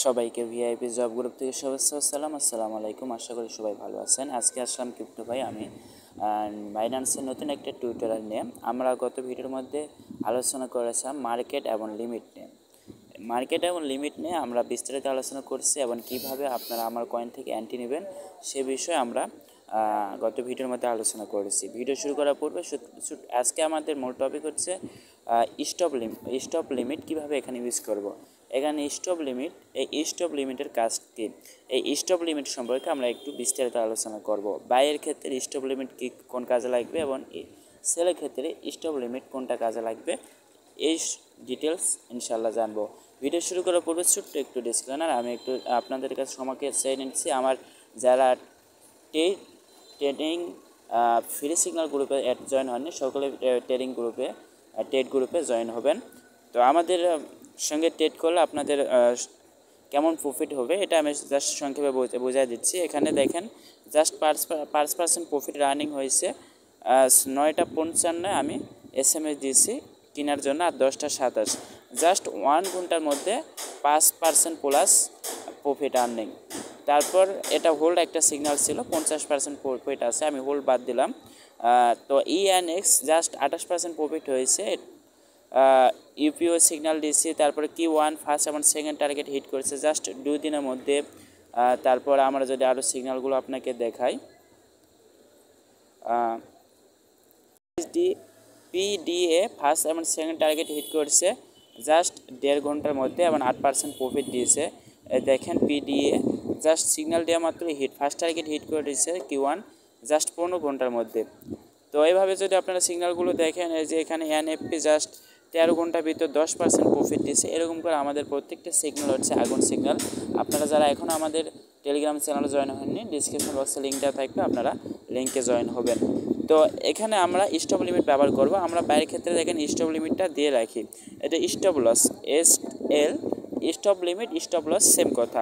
সবাইকে VIP job group থেকে শুভেচ্ছা সালাম। আসসালামু আলাইকুম। আশা করি সবাই ভালো আছেন। আজকে আসলাম ক্রিপ্টো ভাই আমি বাইন্যান্সের নতুন একটা টিউটোরিয়াল নিয়ে। আমরা গত ভিডিওর মধ্যে আলোচনা করেছিলাম মার্কেট এবং লিমিট নিয়ে। মার্কেট এবং লিমিট নিয়ে আমরা বিস্তারিত আলোচনা করছি এবং কিভাবে আপনারা আমার কয়েন থেকে অ্যান্টি নেবেন সে বিষয়ে আমরা গত ভিডিওর মধ্যে আলোচনা করেছি। ভিডিও শুরু করার পূর্বে আজকে আমাদের মূল টপিক হচ্ছে স্টপ লিমিট কীভাবে এখানে ইউজ করব। এখানে স্টপ লিমিটের কাজ কী, এই স্টপ লিমিট সম্পর্কে আমরা একটু বিস্তারিত আলোচনা করব। বাইয়ের ক্ষেত্রে স্টপ লিমিট কী কোন কাজে লাগবে এবং সেলের ক্ষেত্রে স্টপ লিমিট কোনটা কাজে লাগবে এই ডিটেলস ইনশাল্লাহ জানবো। ভিডিও শুরু করার পূর্বে ছোট্ট একটু ডিসক্লেমার আমি একটু আপনাদের কাছে সমকে চেয়ে নিচ্ছি। আমার যারা ট্রেডিং ফ্রি সিগন্যাল গ্রুপে জয়েন হননি সকলে ট্রেড গ্রুপে জয়েন হবেন। তো আমাদের সঙ্গে ট্রেড করলে আপনাদের কেমন প্রফিট হবে এটা আমি জাস্ট সংক্ষেপে বোঝাই দিচ্ছি। এখানে দেখেন জাস্ট 5% প্রফিট রানিং হয়েছে। 9:55 আমি SMS দিয়েছি কেনার জন্য, আর 10:27 জাস্ট 1 ঘন্টার মধ্যে 5% প্লাস প্রফিট আর্নিং। তারপর এটা হোল্ড একটা সিগন্যাল ছিল, 50% প্রফিট আছে, আমি হোল্ড বাদ দিলাম। তো ENX জাস্ট 28% প্রফিট হয়েছে। ইউপিও সিগন্যাল দিচ্ছি, তারপরে Q1 ফার্স্ট এবং সেকেন্ড টার্গেট হিট করেছে জাস্ট 2 দিনের মধ্যে। তারপর আমরা যদি আরও সিগন্যালগুলো আপনাকে দেখাই, PDA ফার্স্ট এবং সেকেন্ড টার্গেট হিট করেছে জাস্ট 1.5 ঘন্টার মধ্যে এবং 8% প্রফিট দিয়েছে। দেখেন PDA জাস্ট সিগন্যাল দেওয়া মাত্র হিট, ফার্স্ট টার্গেট হিট করে দিয়েছে Q1 জাস্ট 15 ঘন্টার মধ্যে। তো এইভাবে যদি আপনারা সিগন্যালগুলো দেখেন, এই যে এখানে NFP জাস্ট 13 ঘন্টার ভিতর 10% প্রফিট দিয়েছে। এরকম করে আমাদের প্রত্যেকটা সিগন্যাল হচ্ছে আগুন সিগন্যাল। আপনারা যারা এখনও আমাদের টেলিগ্রাম চ্যানেলে জয়েন হননি, ডিসক্রিপশন বক্সে লিঙ্কটা থাকবে, আপনারা লিঙ্কে জয়েন হবেন। তো এখানে আমরা স্টপ লিমিট ব্যবহার করব। আমরা বাইরের ক্ষেত্রে দেখেন স্টপ লিমিটটা দিয়ে রাখি, এটা stop loss SL, stop limit stop loss same কথা।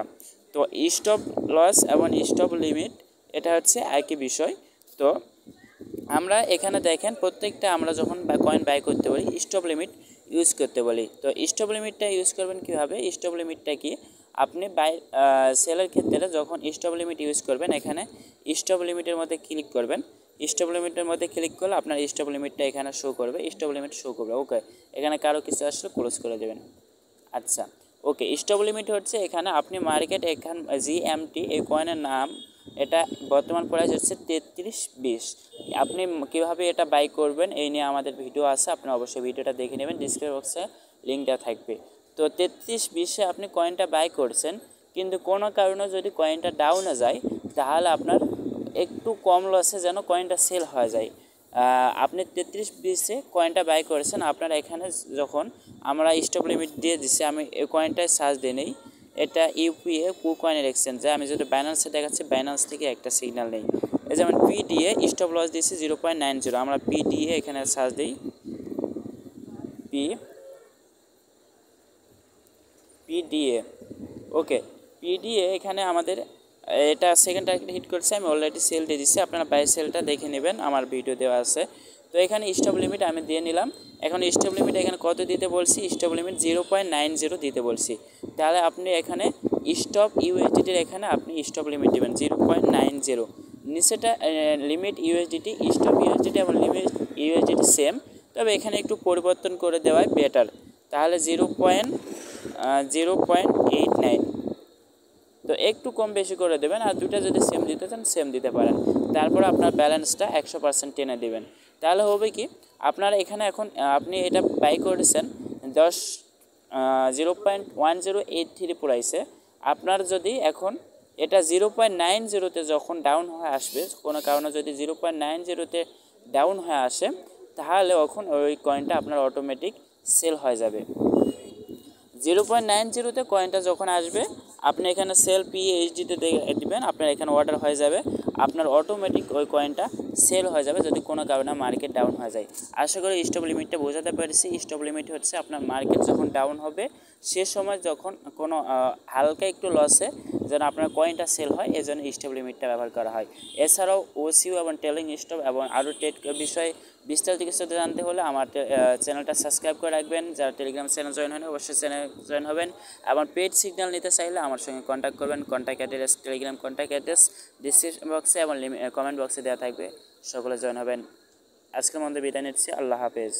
তো স্টপ লস এবং স্টপ লিমিট এটা হচ্ছে একই বিষয়। তো আমরা এখানে দেখেন প্রত্যেকটা আমরা যখন কয়েন বাই করতে বলি স্টপ লিমিট ইউজ করতে বলি। তো স্টপ লিমিটটা ইউজ করবেন কীভাবে, স্টপ লিমিটটা কি, আপনি সেলের ক্ষেত্রে যখন স্টপ লিমিট ইউজ করবেন এখানে স্টপ লিমিটের মধ্যে ক্লিক করবেন। স্টপ লিমিটের মধ্যে ক্লিক করলে আপনার স্টপ লিমিটটা এখানে শো করবে, স্টপ লিমিট শো করবে। ওকে, এখানে কারো কিছু আসলে ক্লোজ করে দেবেন। আচ্ছা, ওকে, স্টপ লিমিট হচ্ছে এখানে আপনি মার্কেট এখান GMT এই কয়েনের নাম, এটা বর্তমান প্রাইস হচ্ছে 33.20। আপনি কীভাবে এটা বাই করবেন এই নিয়ে আমাদের ভিডিও আছে, আপনি অবশ্যই ভিডিওটা দেখে নেবেন, ডিসক্রিপশন বক্সে লিঙ্কটা থাকবে। তো 33.20-এ আপনি কয়েনটা বাই করছেন, কিন্তু কোনো কারণে যদি কয়েনটা ডাউনে যায় তাহলে আপনার একটু কম লসে যেন কয়েনটা সেল হয়ে যায়। আপনি 33.20-এ কয়েনটা বাই করেছেন, আপনার এখানে যখন আমরা স্টপ লিমিট দিয়ে দিচ্ছি, আমি এই কয়েনটায় সার্চ দিয়ে নেই, এটা ইউপিএ কুকয়েনের এক্সচেঞ্জে, আমি যদি বাইন্যান্সে দেখাচ্ছি বাইন্যান্স থেকে একটা সিগন্যাল নেই। এই যেমন PDA স্টপ লস দিচ্ছি 0.90, আমরা PDA এখানে সার্চ দিই, PDA। ওকে, PDA এখানে আমাদের এটা সেকেন্ড টার্গেট হিট করছে, আমি অলরেডি সেল দিয়ে দিচ্ছি, আপনারা বাই সেলটা দেখে নেবেন, আমার ভিডিও দেওয়া আছে। তো এখানে স্টপ লিমিট আমি দিয়ে নিলাম। এখন স্টপ লিমিট এখানে কত দিতে বলছি, স্টপ লিমিট 0.90 দিতে বলছি। তাহলে আপনি এখানে স্টপ USDTর এখানে আপনি স্টপ লিমিট দেবেন 0.90। নিচেটা লিমিট USDT, স্টপ USDT এবং লিমিট USDT সেম, তবে এখানে একটু পরিবর্তন করে দেওয়াই বেটার। তাহলে 0.89, তো একটু কম বেশি করে দেবেন, আর দুটো যদি সেম দিতে চান সেম দিতে পারেন। তারপর আপনার ব্যালেন্সটা 100% টেনে দেবেন। তাহলে হবে কি, আপনার এখানে এখন আপনি এটা বাই করেছেন 0.1083 প্রাইসে। আপনার যদি এখন এটা 0.90-তে যখন ডাউন হয়ে আসবে, কোনো কারণে যদি 0.90-তে ডাউন হয়ে আসে, তাহলে এখন ওই কয়েনটা আপনার অটোমেটিক সেল হয়ে যাবে। 0.90-তে কয়েনটা যখন আসবে আপনি এখানে সেল PHDতে দিবেন, আপনার এখানে অর্ডার হয়ে যাবে, আপনার অটোমেটিক ওই কয়েনটা সেল হয়ে যাবে যদি কোনো কারণে মার্কেট ডাউন হয়ে যায়। আশা করি স্টপ লিমিটটা বোঝাতে পেরেছি। স্টপ লিমিট হচ্ছে আপনার মার্কেট যখন ডাউন হবে সে সময় যখন কোনো হালকা একটু লসে যেন আপনার কয়েনটা সেল হয়, এজন্য স্টপ লিমিটটা ব্যবহার করা হয়। এছাড়াও OCU এবং টেলিং স্টপ এবং আরও ট্রেড বিষয়ে বিস্তারিত কিছু জানতে হলে আমার চ্যানেলটা সাবস্ক্রাইব করে রাখবেন। যারা টেলিগ্রাম চ্যানেল জয়েন হন অবশ্যই চ্যানেল জয়েন হবেন এবং পেড সিগন্যাল নিতে চাইলে আমার সঙ্গে কন্ট্যাক্ট করবেন। Contact address, Telegram contact address description বক্সে এবং কমেন্ট বক্সে দেওয়া থাকবে। সকলে জয়েন হবেন। আজকের মধ্যে বিদায় নিচ্ছি। আল্লাহ হাফেজ।